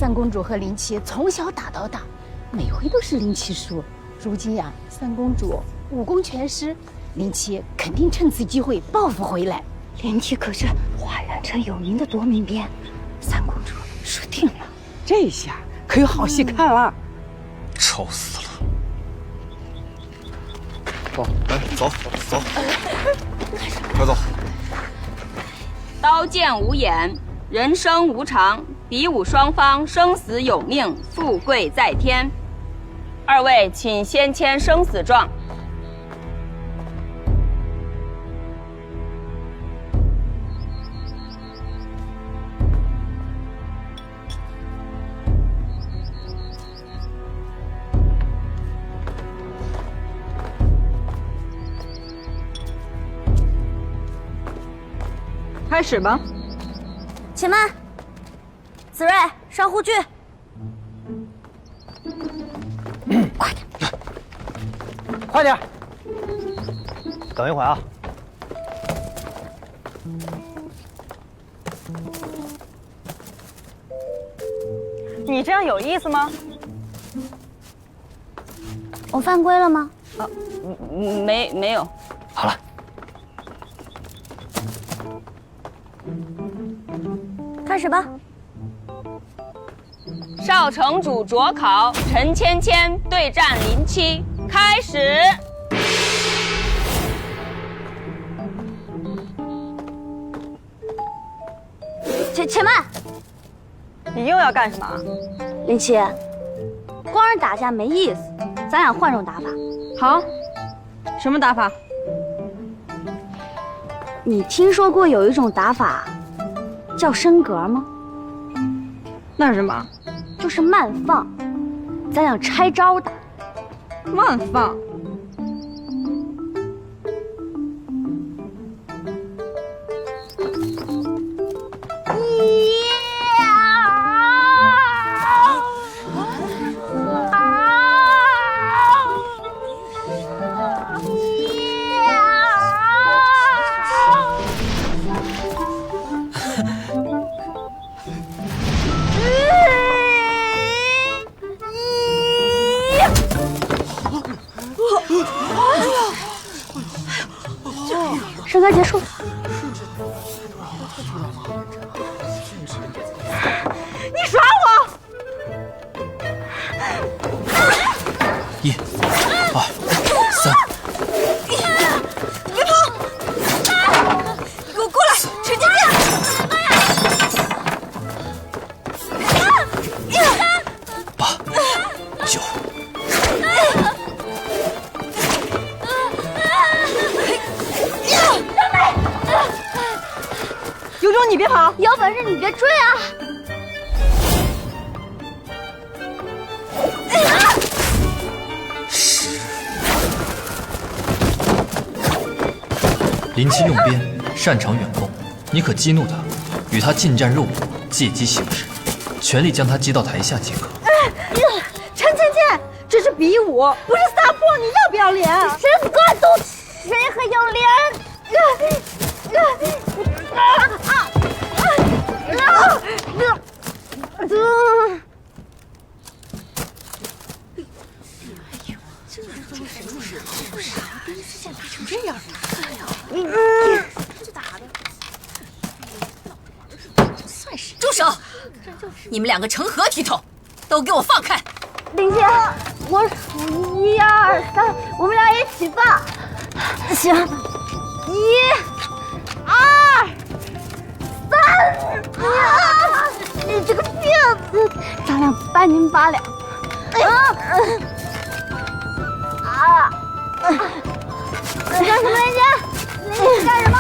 三公主和林七从小打到大，每回都是林七输。如今呀，三公主武功全失，林七肯定趁此机会报复回来。林七可是华远城有名的夺命鞭，三公主输定了。这下可有好戏看了。臭死了！来，走，快走！刀剑无眼，人生无常，比武双方生死有命，富贵在天。二位请先签生死状。开始吧。且慢，子睿上护具。快点，快点！等一会儿啊。你这样有意思吗？我犯规了吗？没有。好了，开始吧。少城主卓考陈芊芊对战林七，开始。且慢，你又要干什么？林七，光是打架没意思，咱俩换种打法。好，什么打法？你听说过有一种打法叫升格吗？那是什么？就是慢放，咱俩拆招打。慢放。升格结束。你耍我！1、2、3。别跑！你给我过来，陈芊芊！8、9。有种你别跑！有本事你别追啊！林七用鞭，擅长远攻，你可激怒他，与他近战肉搏，借机行事，全力将他击到台下即可。陈芊芊，这是比武，不是撒泼，你要不要脸？谁管都谁还要脸？住手！你们两个成何体统？都给我放开！林姐，我数1、2、3，我们俩一起放。行，1、2、3。你这个骗子！咱俩半斤8两。干什么，林姐？林姐干什么？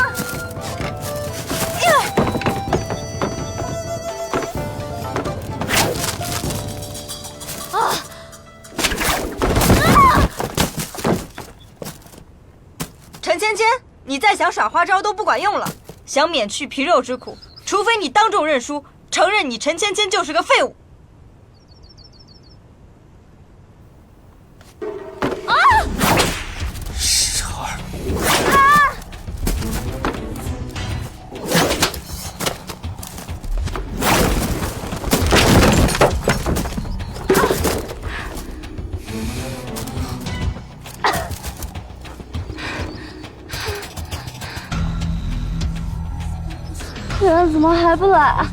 陈芊芊，你再想耍花招都不管用了。想免去皮肉之苦，除非你当众认输，承认你陈芊芊就是个废物。客人怎么还不来？